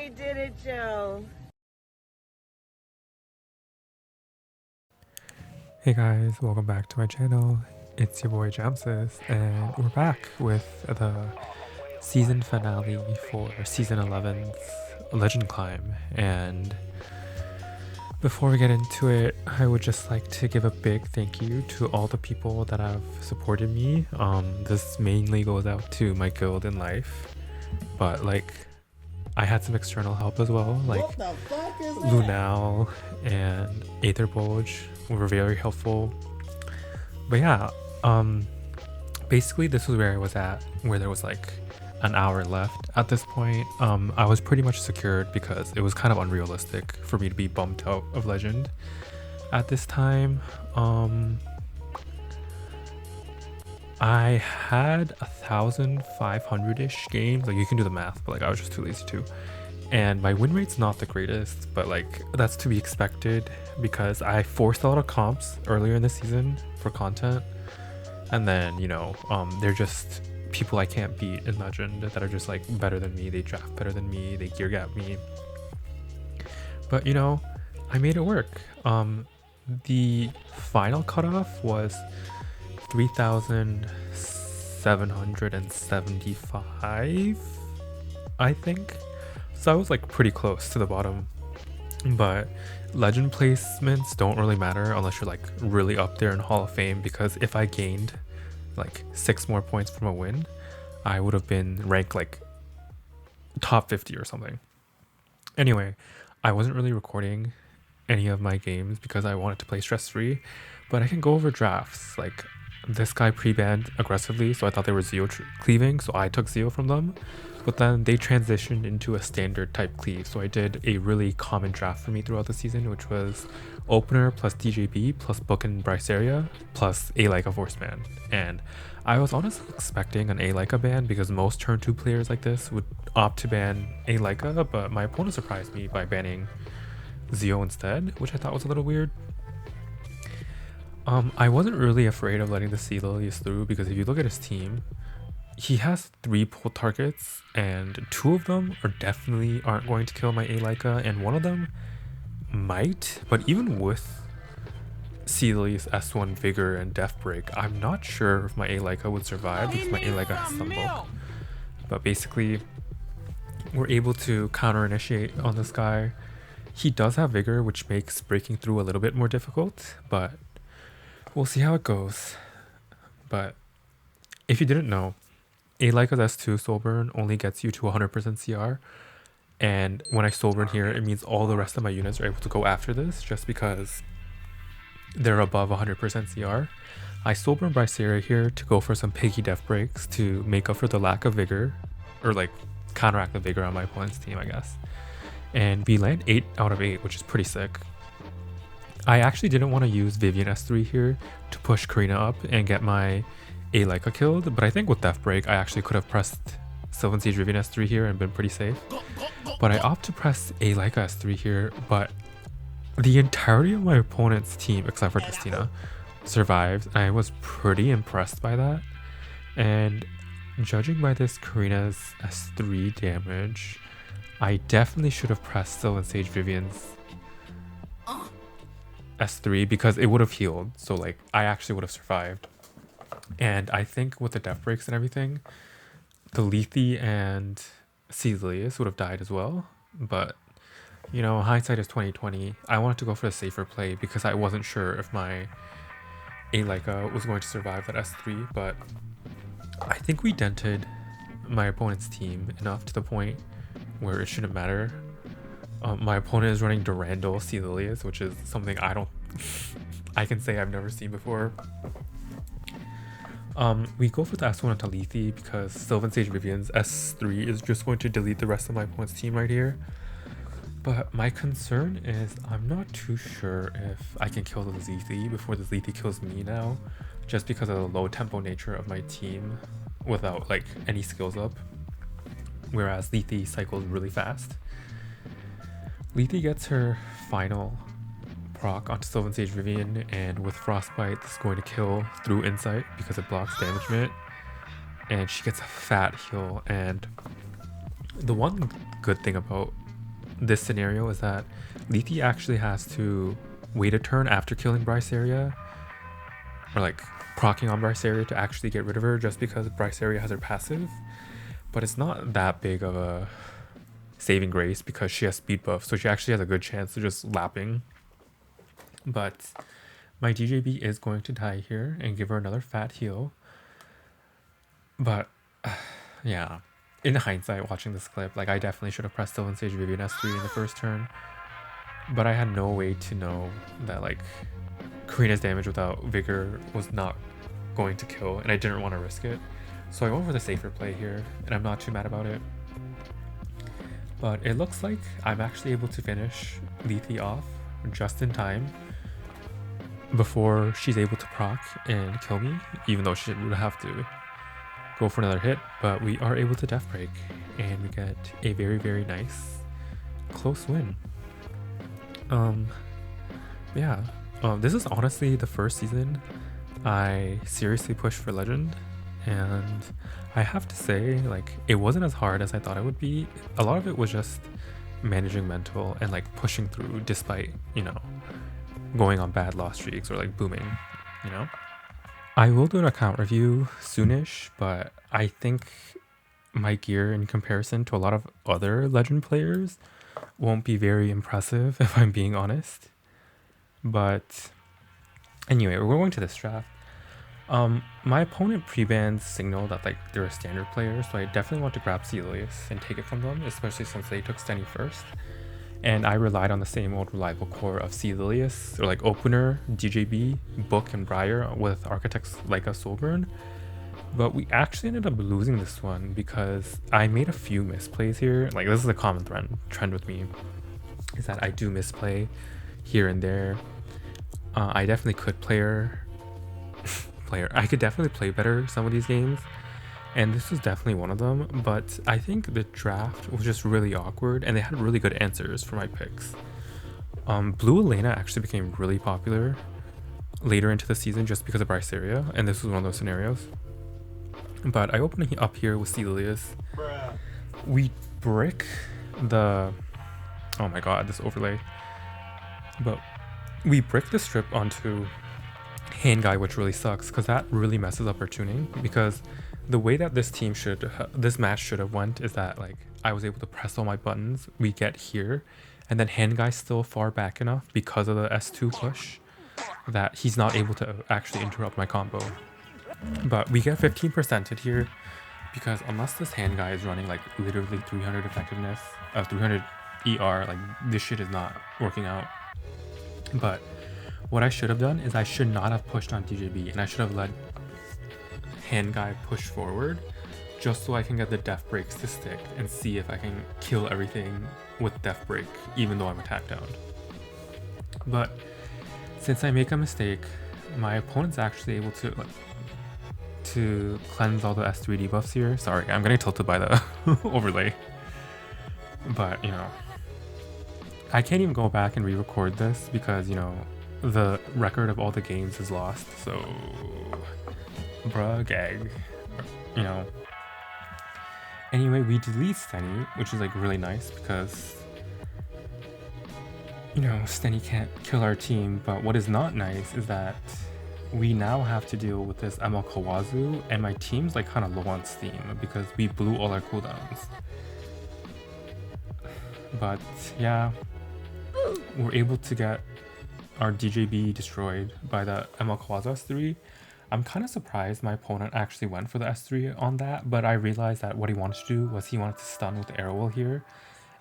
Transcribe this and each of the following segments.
we did it, Joe. Hey guys, welcome back to my channel. It's your boy Jamsys, and we're back with the season finale for season 11's Legend Climb. And before we get into it, I would just like to give a big thank you to all the people that have supported me. This mainly goes out to my guild in life, but like I had some external help as well, like Lunal and Aetherbolge were very helpful. But yeah, basically this was where I was at, where there was like an hour left at this point. I was pretty much secured because it was kind of unrealistic for me to be bumped out of Legend at this time. I had 1,500-ish games, like you can do the math, but like I was just too lazy to. And my win rate's not the greatest, but like that's to be expected because I forced a lot of comps earlier in the season for content. And then, you know, they're just people I can't beat in Legend that are just like better than me. They draft better than me, they gear gap me. But you know, I made it work. The final cutoff was 3,775, I think. So I was like pretty close to the bottom. But legend placements don't really matter unless you're like really up there in Hall of Fame, because if I gained like 6 more points from a win, I would have been ranked like top 50 or something. Anyway, I wasn't really recording any of my games because I wanted to play stress-free, but I can go over drafts. Like this guy pre-banned aggressively, so I thought they were Zeo cleaving, so I took Zeo from them. But then they transitioned into a standard type cleave, so I did a really common draft for me throughout the season, which was opener plus DJB plus book and Bryceria plus A Leica force ban. And I was honestly expecting an A Leica ban because most turn 2 players like this would opt to ban A Leica, but my opponent surprised me by banning Zeo instead, which I thought was a little weird. I wasn't really afraid of letting the Sea Lilies through because if you look at his team, he has 3 pull targets and 2 of them are definitely aren't going to kill my A Leica, and 1 of them might. But even with Sea Lilies S1 Vigor and Death Break, I'm not sure if my A Leica would survive because my A Leica has some bulk. But basically, we're able to counter initiate on this guy. He does have Vigor, which makes breaking through a little bit more difficult, but we'll see how it goes. But if you didn't know, A Leica's S2 soul burn only gets you to 100% CR, and when I soul burn here, it means all the rest of my units are able to go after this just because they're above 100% CR. I soul burn Bryceria here to go for some piggy death breaks to make up for the lack of vigor, or like counteract the vigor on my opponent's team, I guess. And we land 8 out of 8, which is pretty sick. I actually didn't want to use Vivian S3 here to push Karina up and get my A Leica killed, but I think with Death Break I actually could have pressed Sylvan Siege Vivian S3 here and been pretty safe. But I opt to press A Leica S3 here, but the entirety of my opponent's team, except for Destina, survived. I was pretty impressed by that. And judging by this Karina's S3 damage, I definitely should have pressed Sylvan Sage Vivian's S3 because it would have healed. So like I actually would have survived. And I think with the death breaks and everything, the Lethe and Caesilius would have died as well. But you know, hindsight is 2020. I wanted to go for the safer play because I wasn't sure if my A Leica was going to survive that S3, but I think we dented my opponent's team enough to the point where it shouldn't matter. My opponent is running Durandal Caesilius, which is something I can say I've never seen before. We go for the S1 into Lethe because Sylvan Sage Vivian's S3 is just going to delete the rest of my opponent's team right here. But my concern is I'm not too sure if I can kill the Lethe before the Lethe kills me now, just because of the low tempo nature of my team without like any skills up. Whereas Lethe cycles really fast. Lethe gets her final proc onto Sylvan Sage Vivian, and with Frostbite, this is going to kill through Insight because it blocks damagement. And she gets a fat heal. And the one good thing about this scenario is that Lethe actually has to wait a turn after killing Bryceria, or like proccing on Bryceria to actually get rid of her, just because Bryceria has her passive. But it's not that big of a saving grace because she has speed buff, so she actually has a good chance of just lapping. But my DJB is going to die here and give her another fat heal. But yeah, in hindsight, watching this clip, like I definitely should have pressed Sylvan Sage Vivian S3 in the first turn, but I had no way to know that like Karina's damage without Vigor was not going to kill, and I didn't want to risk it. So I went for the safer play here, and I'm not too mad about it. But it looks like I'm actually able to finish Lethe off just in time before she's able to proc and kill me, even though she would have to go for another hit. But we are able to death break, and we get a very, very nice close win. Yeah, this is honestly the first season I seriously pushed for Legend, and I have to say, like, it wasn't as hard as I thought it would be. A lot of it was just managing mental and like pushing through despite, you know, going on bad loss streaks or like booming, you know. I will do an account review soonish, but I think my gear in comparison to a lot of other Legend players won't be very impressive, if I'm being honest. But anyway, we're going to this draft. My opponent pre-bans Signal that like they're a standard player, so I definitely want to grab Celius and take it from them, especially since they took Stenny first. And I relied on the same old reliable core of Celius, or like Opener, DJB, Book, and Briar with architects like a Soulburn. But we actually ended up losing this one because I made a few misplays here. Like, this is a common trend with me, is that I do misplay here and there. I definitely could I could definitely play better some of these games, and this was definitely one of them. But I think the draft was just really awkward, and they had really good answers for my picks. Blue Elena actually became really popular later into the season just because of Bryceria, and this was one of those scenarios. But I open up here with Celius. We brick the... Oh my god, this overlay. But we brick the strip onto Hand Guy, which really sucks because that really messes up our tuning. Because the way that this match should have went is that like I was able to press all my buttons, we get here, and then Hand Guy's still far back enough because of the S2 push that he's not able to actually interrupt my combo. But we get 15%ed here because unless this Hand Guy is running like literally 300 effectiveness, 300 ER, like this shit is not working out. But what I should have done is I should not have pushed on DJB, and I should have let Hand Guy push forward just so I can get the death breaks to stick and see if I can kill everything with death break even though I'm attack down. But since I make a mistake, my opponent's actually able to cleanse all the S3 debuffs here. Sorry, I'm getting tilted by the overlay. But, you know, I can't even go back and re-record this because, you know, the record of all the games is lost. So, bruh, gag. You know. Anyway, we delete Stenny, which is like really nice because, you know, Stenny can't kill our team. But what is not nice is that we now have to deal with this ML Kawazu, and my team's like kind of low on steam because we blew all our cooldowns. But yeah, we're able to get our DJB destroyed by the ML Kawazu S3. I'm kind of surprised my opponent actually went for the S3 on that, but I realized that what he wanted to do was he wanted to stun with the arrow wheel here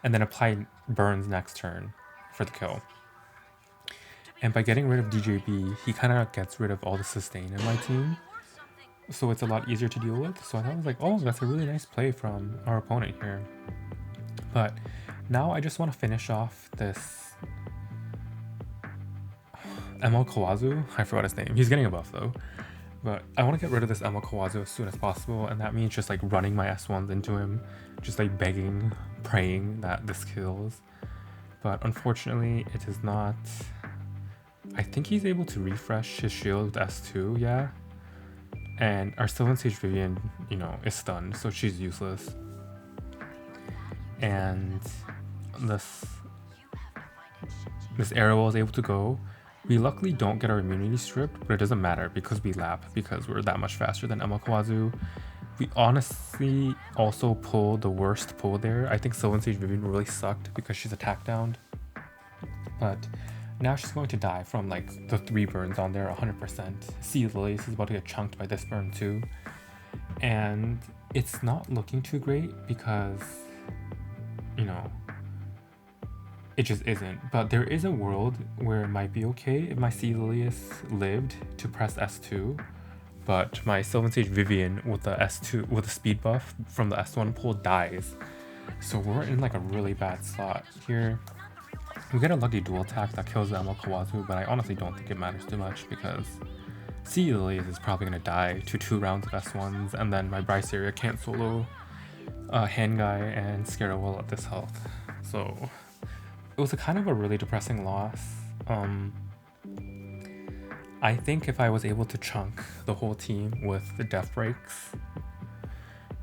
and then apply burns next turn for the kill. And by getting rid of DJB, he kind of gets rid of all the sustain in my team, so it's a lot easier to deal with. So I thought I was like, oh, that's a really nice play from our opponent here. But now I just want to finish off this ML Kawazu. I forgot his name. He's getting a buff though. But I want to get rid of this ML Kawazu as soon as possible, and that means just like running my S1s into him, just like begging, praying that this kills. But unfortunately, it is not. I think he's able to refresh his shield with S2, yeah. And our Sylvan Sage Vivian, you know, is stunned, so she's useless. And this arrow is able to go. We luckily don't get our immunity stripped, but it doesn't matter because we lap, because we're that much faster than Emma Kawazu. We honestly also pulled the worst pull there. I think Sylvan Sage Vivian really sucked because she's attack downed. But now she's going to die from like the 3 burns on there 100%. Sea Lilies is about to get chunked by this burn too. And it's not looking too great because, you know, it just isn't. But there is a world where it might be okay if my Sea Lilies lived to press S2. But my Sylvan Sage Vivian with the S2 with the speed buff from the S1 pull dies. So we're in like a really bad slot here. We get a lucky dual attack that kills the Emma Kawazu, but I honestly don't think it matters too much because Sea Lilies is probably going to die to 2 rounds of S1s, and then my Bryceria can't solo Hand Guy and Scarewall at this health. So it was a kind of a really depressing loss. I think if I was able to chunk the whole team with the death breaks,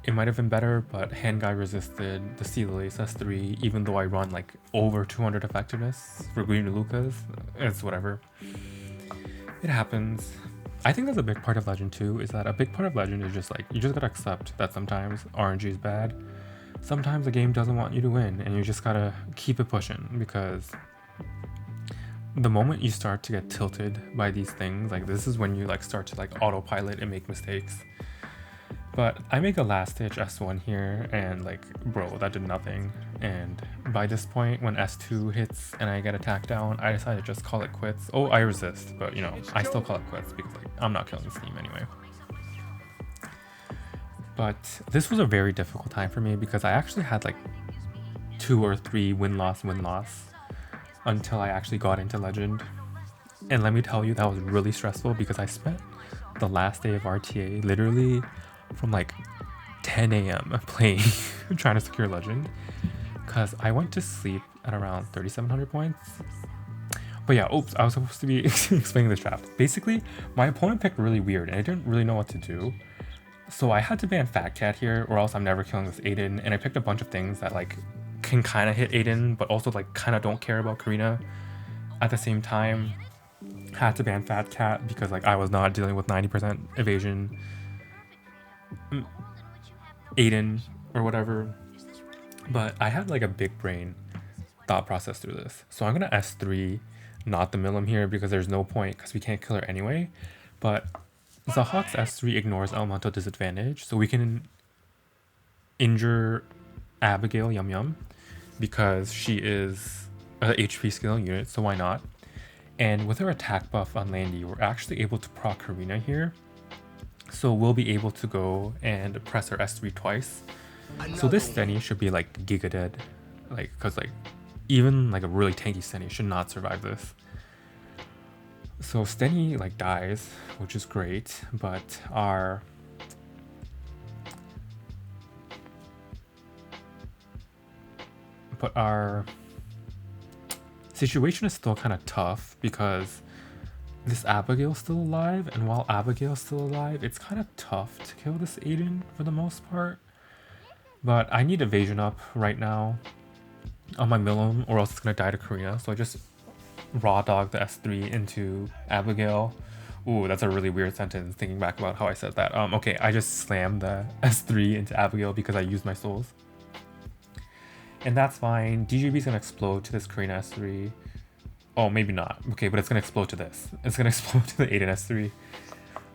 it might have been better, but Hand Guy resisted the Sea Lilies S3, even though I run like over 200 effectiveness for Green Lucas. It's whatever. It happens. I think that's a big part of Legend too, is that a big part of Legend is just like, you just gotta accept that sometimes RNG is bad. Sometimes the game doesn't want you to win, and you just gotta keep it pushing, because the moment you start to get tilted by these things, like this is when you like start to like autopilot and make mistakes. But I make a last ditch S1 here, and like, bro, that did nothing. And by this point, when S2 hits and I get attacked down, I decide to just call it quits. Oh, I resist, but you know, I still call it quits because like, I'm not killing this team anyway. But this was a very difficult time for me because I actually had like 2 or 3 win-loss until I actually got into Legend. And let me tell you, that was really stressful because I spent the last day of RTA literally from like 10 a.m. playing, trying to secure Legend, because I went to sleep at around 3,700 points. But yeah, oops, I was supposed to be explaining this draft. Basically, my opponent picked really weird and I didn't really know what to do. So I had to ban Fatcat here, or else I'm never killing this Aiden, and I picked a bunch of things that like can kind of hit Aiden, but also like kind of don't care about Karina. At the same time, had to ban Fatcat because like I was not dealing with 90% evasion Aiden or whatever. But I had like a big brain thought process through this. So I'm gonna S3, not the Milim here, because there's no point because we can't kill her anyway. But Zahawk's S3 ignores elemental disadvantage, so we can injure Abigail Yum Yum because she is a HP scaling unit, so why not? And with her attack buff on Landy, we're actually able to proc Karina here. So we'll be able to go and press her S3 twice. So this Stenny should be like giga dead, like, cause like even like a really tanky Stenny should not survive this. So Stenny like dies, which is great, but our situation is still kind of tough because this Abigail's still alive, and while Abigail's still alive, it's kind of tough to kill this Aiden for the most part. But I need evasion up right now on my Milim, or else it's gonna die to Karina. So I just raw dog the S3 into Abigail. Ooh, that's a really weird sentence thinking back about how I said that. Okay, I just slammed the S3 into Abigail because I used my souls. And that's fine. DGB's gonna explode to this Karina S3. Oh, maybe not. Okay, but it's gonna explode to this. It's gonna explode to the Aiden S3.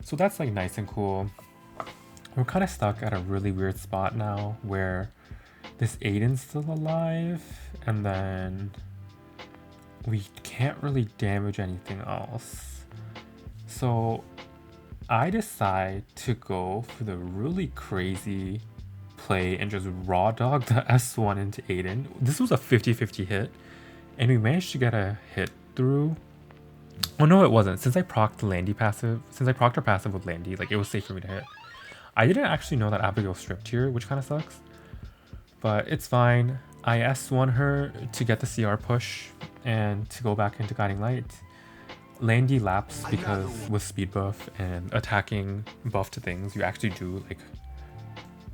So that's like nice and cool. We're kind of stuck at a really weird spot now where this Aiden's still alive, and then we can't really damage anything else. So I decide to go for the really crazy play and just raw dog the S1 into Aiden. This was a 50-50 hit, and we managed to get a hit through. Oh no, it wasn't. Since I procced the Landy passive, since I procced her passive with Landy, like it was safe for me to hit. I didn't actually know that Abigail stripped here, which kind of sucks, but it's fine. I S1 her to get the CR push and to go back into Guiding Light. Landy laps because with speed buff and attacking buff to things, you actually do like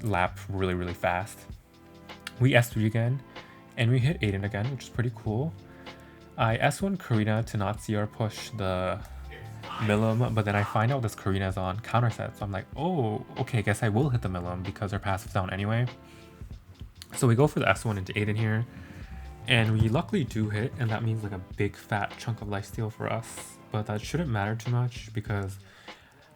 lap really fast. We S3 again, And we hit Aiden again, which is pretty cool. I S1 Karina to not CR push the Milim, but then I find out this Karina is on counter set, so I'm like, oh, okay, I guess I will hit the Milim because her passive's down anyway. So we go for the S1 into Aiden here, and we luckily do hit, and that means like a big fat chunk of lifesteal for us, but that shouldn't matter too much because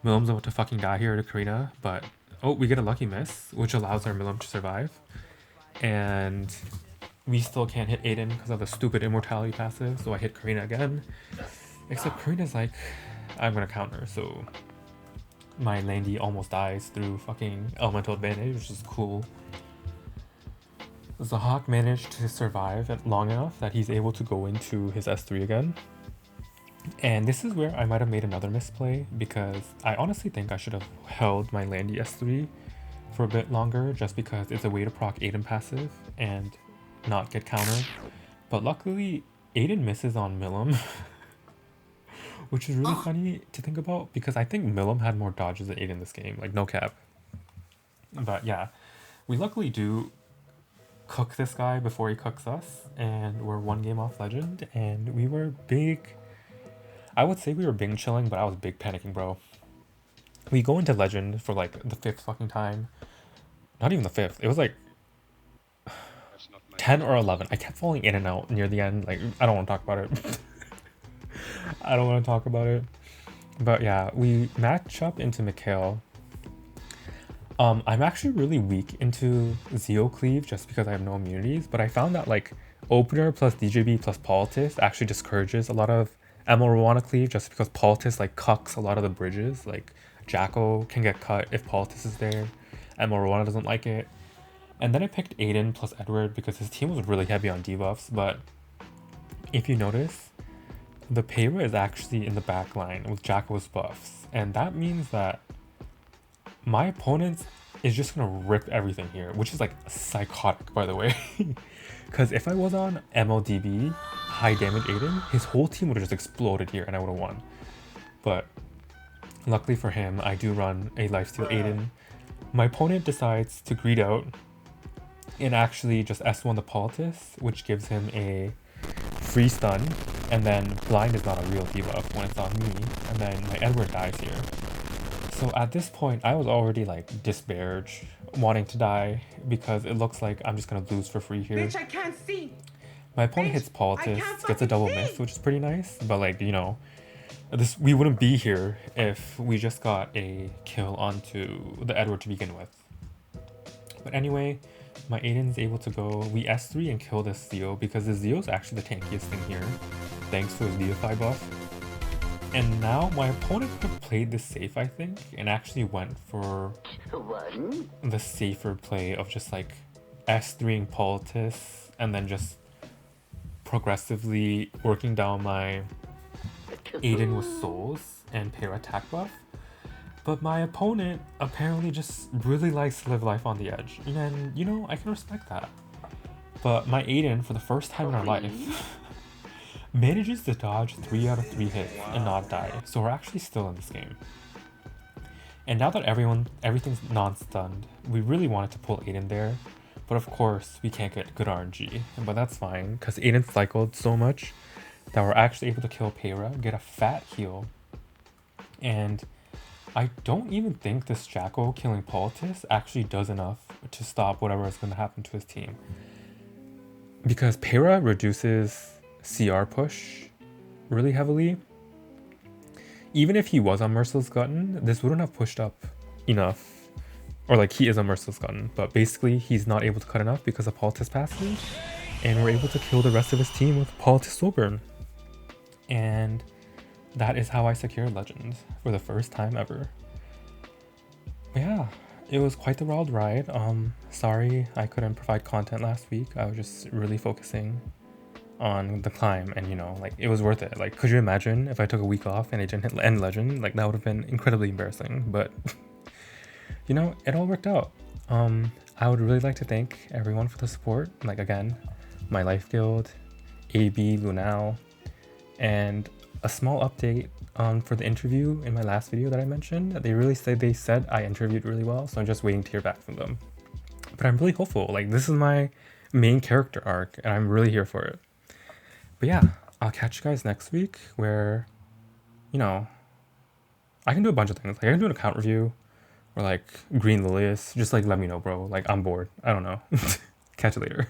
Milim's about to fucking die here to Karina, but oh, we get a lucky miss, which allows our Milim to survive, and we still can't hit Aiden because of the stupid immortality passive, so I hit Karina again. Except Karina's like, I'm gonna counter, so my Landy almost dies through fucking elemental advantage, which is cool. Zahak managed to survive it long enough that he's able to go into his S3 again. And this is where I might have made another misplay, because I honestly think I should have held my Landy S3 for a bit longer, just because it's a way to proc Aiden passive and not get countered. But luckily, Aiden misses on Milim, which is really funny to think about, because I think Milim had more dodges than Aiden this game, like no cap. But yeah, we luckily do cook this guy before he cooks us, and we're one game off Legend, and we were big... I would say we were big chilling, but I was big panicking, bro. We go into Legend for like the 5th fucking time. Not even the 5th, it was like 10 or 11. I kept falling in and out near the end, like, I don't want to talk about it. I don't want to talk about it. But yeah, we match up into Mikhail. I'm actually really weak into Zeo Cleave just because I have no immunities, but I found that like Opener plus DJB plus Politis actually discourages a lot of Emil Rwana Cleave, just because Politis like cucks a lot of the bridges. Like Jacko can get cut if Politis is there. Emil Rwana doesn't like it. And then I picked Aiden plus Edward because his team was really heavy on debuffs, but if you notice, the Payra is actually in the back line with Jacko's buffs, and that means that my opponent is just gonna rip everything here, which is like psychotic, by the way. Because if I was on MLDB, high damage Aiden, his whole team would have just exploded here and I would have won. But luckily for him, I do run a lifesteal Aiden. My opponent decides to greed out and actually just S1 the Politis, which gives him a free stun, and then blind is not a real debuff when it's on me, and then my Edward dies here. So at this point, I was already like despaired, wanting to die, because it looks like I'm just gonna lose for free here. Bitch, I can't see. My opponent hits Politis, gets a double miss, which is pretty nice, but like, you know, we wouldn't be here if we just got a kill onto the Edward to begin with. But anyway, my Aiden's able to go, we S3 and kill this Zeo, because the Zeo is actually the tankiest thing here, thanks to his Deify buff. And now my opponent could have played this safe, I think, and actually went for the safer play of just like S3ing Politis and then just progressively working down my Aiden with souls and Payra attack buff. But my opponent apparently just really likes to live life on the edge, and you know, I can respect that. But my Aiden, for the first time in our life, manages to dodge 3 out of 3 hits and not die, so we're actually still in this game. And now that everything's non-stunned, we really wanted to pull Aiden there, but of course we can't get good RNG, but that's fine, because Aiden cycled so much that we're actually able to kill Payra, get a fat heal, and I don't even think this Jacko killing Politis actually does enough to stop whatever is going to happen to his team. Because Payra reduces CR push really heavily. Even if he was on Merciless Glutton, this wouldn't have pushed up enough. Or like, he is a Merciless Glutton, but basically he's not able to cut enough because of Politis passive. And we're able to kill the rest of his team with Politis Soulburn. And that is how I secured Legend for the first time ever. But yeah, it was quite the wild ride. Sorry I couldn't provide content last week. I was just really focusing on the climb, and you know, like, it was worth it. Like, could you imagine if I took a week off and I didn't hit end Legend? Like, that would have been incredibly embarrassing, but you know, it all worked out. I would really like to thank everyone for the support. Like, again, my Life Guild, AB, Lunao, and a small update for the interview in my last video that I mentioned. They said I interviewed really well, so I'm just waiting to hear back from them. But I'm really hopeful. Like, this is my main character arc, and I'm really here for it. But yeah, I'll catch you guys next week where, you know, I can do a bunch of things. Like I can do an account review or like green Lilius. Just like let me know, bro. Like I'm bored. I don't know. Catch you later.